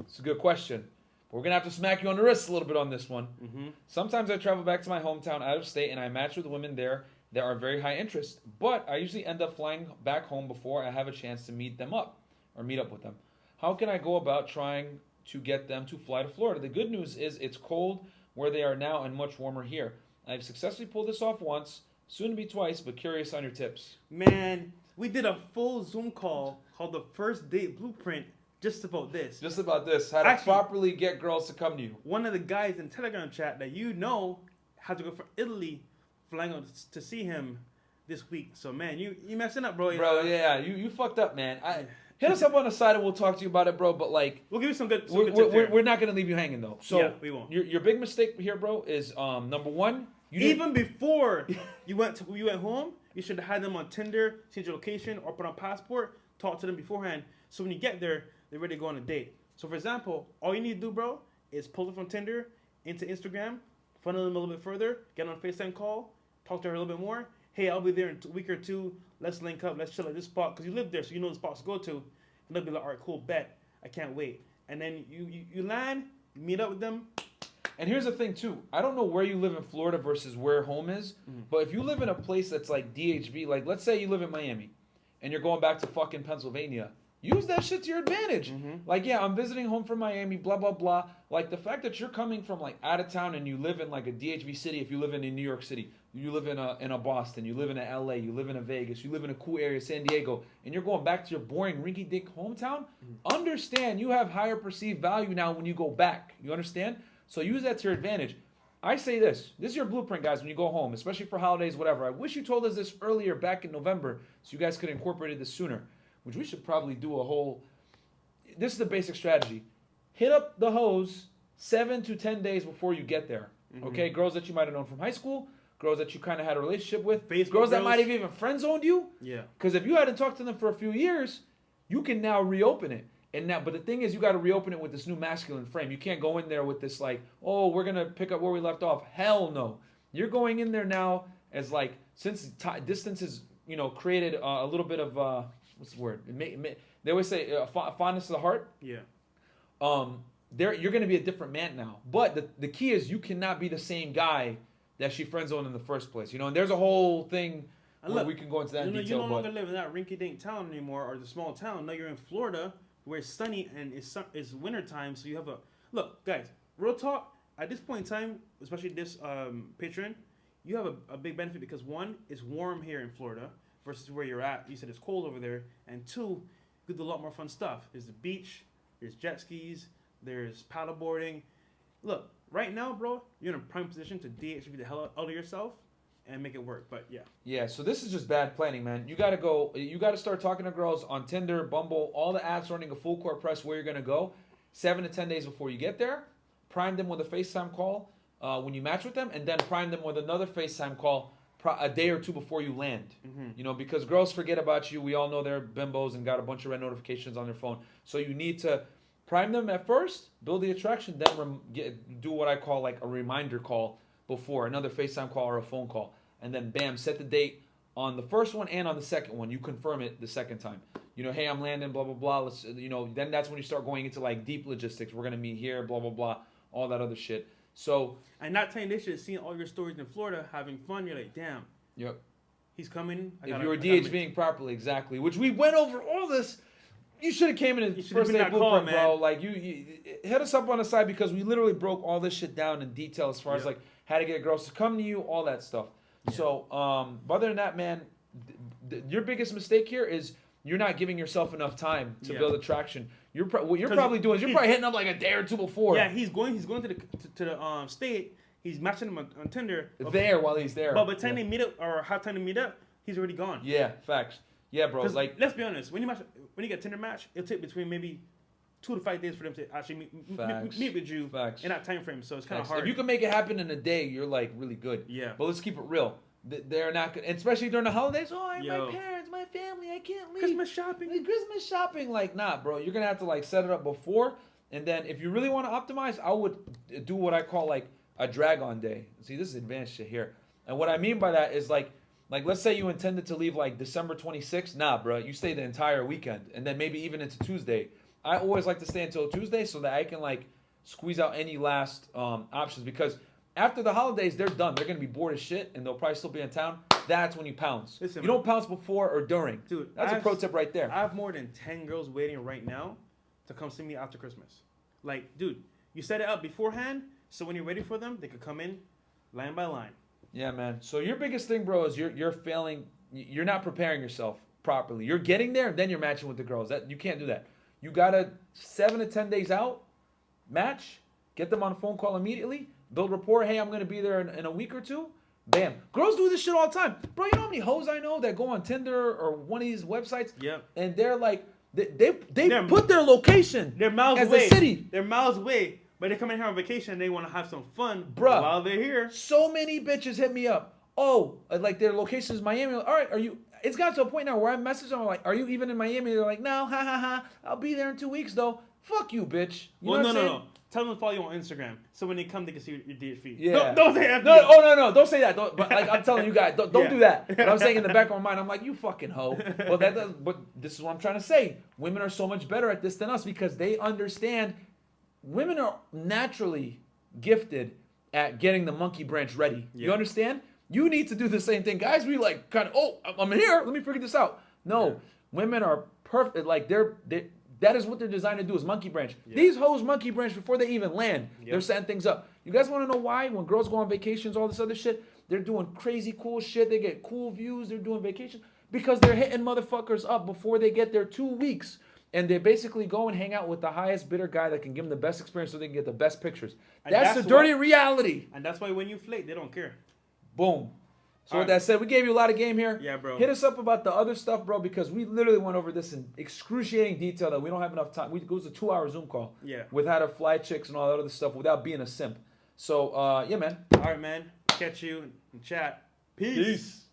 It's a good question. We're going to have to smack you on the wrist a little bit on this one. Mm-hmm. Sometimes I travel back to my hometown out of state and I match with women there that are very high interest, but I usually end up flying back home before I have a chance to meet them up or meet up with them. How can I go about trying to get them to fly to Florida? The good news is it's cold where they are now and much warmer here. I've successfully pulled this off once, soon to be twice, but curious on your tips. Man, we did a full Zoom call called the First Date Blueprint just about this. Just about this, how to Actually, properly get girls to come to you. One of the guys in Telegram chat that you know had to go from Italy, flying out to see him this week. So man, you messing up, bro. Bro, yeah, you fucked up, man. Hit us up on the side and we'll talk to you about it, bro. But like, We'll give you some good tips we're not gonna leave you hanging though. So Yeah, we won't. Your big mistake here, bro, is number one. Even before you went home, you should have had them on Tinder, change your location, or put on passport. Talk to them beforehand, so when you get there, they're ready to go on a date. So for example, all you need to do, bro, is pull it from Tinder into Instagram, funnel them a little bit further, get on a FaceTime call, talk to her a little bit more. Hey, I'll be there in a week or two. Let's link up. Let's chill at this spot because you live there, so you know the spots to go to. And they'll be like, all right, cool, bet. I can't wait. And then you land, you meet up with them. And here's the thing too. I don't know where you live in Florida versus where home is, but if you live in a place that's like DHB, like let's say you live in Miami, and you're going back to fucking Pennsylvania, use that shit to your advantage. Like, yeah, I'm visiting home from Miami, blah blah blah. Like the fact that you're coming from like out of town and you live in like a DHB city. If you live in New York City, you live in a Boston, you live in a LA, you live in a Vegas, you live in a cool area, San Diego, and you're going back to your boring rinky-dink hometown. Understand you have higher perceived value now when you go back. You understand? So use that to your advantage. I say this is your blueprint, guys, when you go home, especially for holidays, whatever. I wish you told us this earlier back in November so you guys could incorporate this sooner, which we should probably do a whole... This is the basic strategy. Hit up the hoes 7 to 10 days before you get there. Okay? Girls that you might have known from high school, girls that you kind of had a relationship with, girls that might have even friend-zoned you. Yeah. Because if you hadn't talked to them for a few years, you can now reopen it. And now, but the thing is, you got to reopen it with this new masculine frame. You can't go in there with this like, oh, we're gonna pick up where we left off. Hell no. You're going in there now as like, since distance has created a little bit of what's the word? They always say fondness of the heart. Yeah. You're gonna be a different man now. But the key is you cannot be the same guy that she friend zoned in the first place. And there's a whole thing. Where we can go into that in detail. You no longer live in that rinky-dink town anymore, or the small town. Now you're in Florida, where it's sunny and it's winter time, so you have look, guys. Real talk. At this point in time, especially this Patreon, you have a big benefit because one, it's warm here in Florida versus where you're at. You said it's cold over there, and two, you can do a lot more fun stuff. There's the beach, there's jet skis, there's paddleboarding. Look, right now, bro, you're in a prime position to DHB the hell out of yourself and make it work. But yeah, so this is just bad planning, man. You gotta start talking to girls on Tinder, Bumble, all the apps running a full court press where you're gonna go 7 to 10 days before you get there. Prime them with a FaceTime call when you match with them, and then prime them with another FaceTime call a day or two before you land. Because girls forget about you. We all know they're bimbos and got a bunch of red notifications on their phone. So you need to prime them at first, build the attraction, then do what I call like a reminder call before, another FaceTime call or a phone call, and then bam, set the date on the first one and on the second one. You confirm it the second time. Hey, I'm landing, blah blah blah. Let's, then that's when you start going into like deep logistics. We're gonna meet here, blah blah blah, all that other shit. So, and not telling this shit, seeing all your stories in Florida, having fun, you're like, damn. Yep. He's coming. If you were DHVing properly, exactly, which we went over all this. You should have came in first day blueprint, bro. Like you hit us up on the side because we literally broke all this shit down in detail as far as like how to get girls to come to you, all that stuff. Yeah. So, other than that, man, your biggest mistake here is you're not giving yourself enough time to build attraction. What you're probably doing is you're probably hitting up like a day or two before. Yeah, he's going to the state. He's matching them on Tinder. While he's there. But by the time they meet up or have time to meet up, he's already gone. Yeah, facts. Yeah, bro. Like, let's be honest. When you get a Tinder match, it'll take between maybe 2 to 5 days for them to actually meet with you in that time frame. So it's kind of hard. If you can make it happen in a day, you're like really good. Yeah. But let's keep it real. They're not good, especially during the holidays. Oh, my parents, my family, I can't leave. Christmas shopping. Like, nah, bro. You're gonna have to like set it up before, and then if you really want to optimize, I would do what I call like a drag-on day. See, this is advanced shit here, and what I mean by that is like let's say you intended to leave like December 26th. Nah, bro. You stay the entire weekend, and then maybe even into Tuesday. I always like to stay until Tuesday so that I can like squeeze out any last options because after the holidays they're done. They're gonna be bored as shit and they'll probably still be in town. That's when you pounce. Listen, you don't pounce before or during. Dude, that's a pro tip right there. I have more than 10 girls waiting right now to come see me after Christmas. Like, dude, you set it up beforehand so when you're ready for them, they could come in line by line. Yeah, man. So your biggest thing, bro, is you're failing. You're not preparing yourself properly. You're getting there, and then you're matching with the girls. That you can't do that. You gotta 7 to 10 days out, match, get them on a phone call immediately, build rapport. Hey, I'm gonna be there in a week or two. Bam. Girls do this shit all the time, bro. You know how many hoes I know that go on Tinder or one of these websites, Yep. and they're like, they put their location. They're miles as away. a city. They're miles away, but they come in here on vacation and they want to have some fun Bruh. while they're here. So many bitches hit me up. Oh, like their location is Miami. All right, are you? It's gotten to a point now where I message them. I'm like, are you even in Miami? They're like, no, ha ha ha. I'll be there in 2 weeks though. Fuck you, bitch. You know what I'm saying? No. Tell them to follow you on Instagram so when they come, they can see your DHP. Yeah. Don't say FB. No. Don't say that. But like I'm telling you guys, don't Yeah. do that. But I'm saying in the back of my mind, I'm like, you fucking hoe. Well, but this is what I'm trying to say. Women are so much better at this than us because they understand. Women are naturally gifted at getting the monkey branch ready. Yeah. You understand? You need to do the same thing. Guys, we like kind of, oh, I'm here. Let me figure this out. No, Yeah. women are perfect. Like that is what they're designed to do is monkey branch. Yeah. These hoes monkey branch before they even land. Yep. They're setting things up. You guys want to know why? When girls go on vacations, all this other shit, they're doing crazy cool shit. They get cool views. They're doing vacations because they're hitting motherfuckers up before they get their 2 weeks. And they basically go and hang out with the highest bidder guy that can give them the best experience so they can get the best pictures. And That's the that's dirty reality. And that's why when you flake, they don't care. Boom. So All with right. that said, we gave you a lot of game here. Yeah, bro. Hit us up about the other stuff, bro, because we literally went over this in excruciating detail that we don't have enough time. It was a 2-hour Zoom call. Yeah. With how to fly chicks and all that other stuff without being a simp. So, yeah, man. All right, man. Catch you in chat. Peace.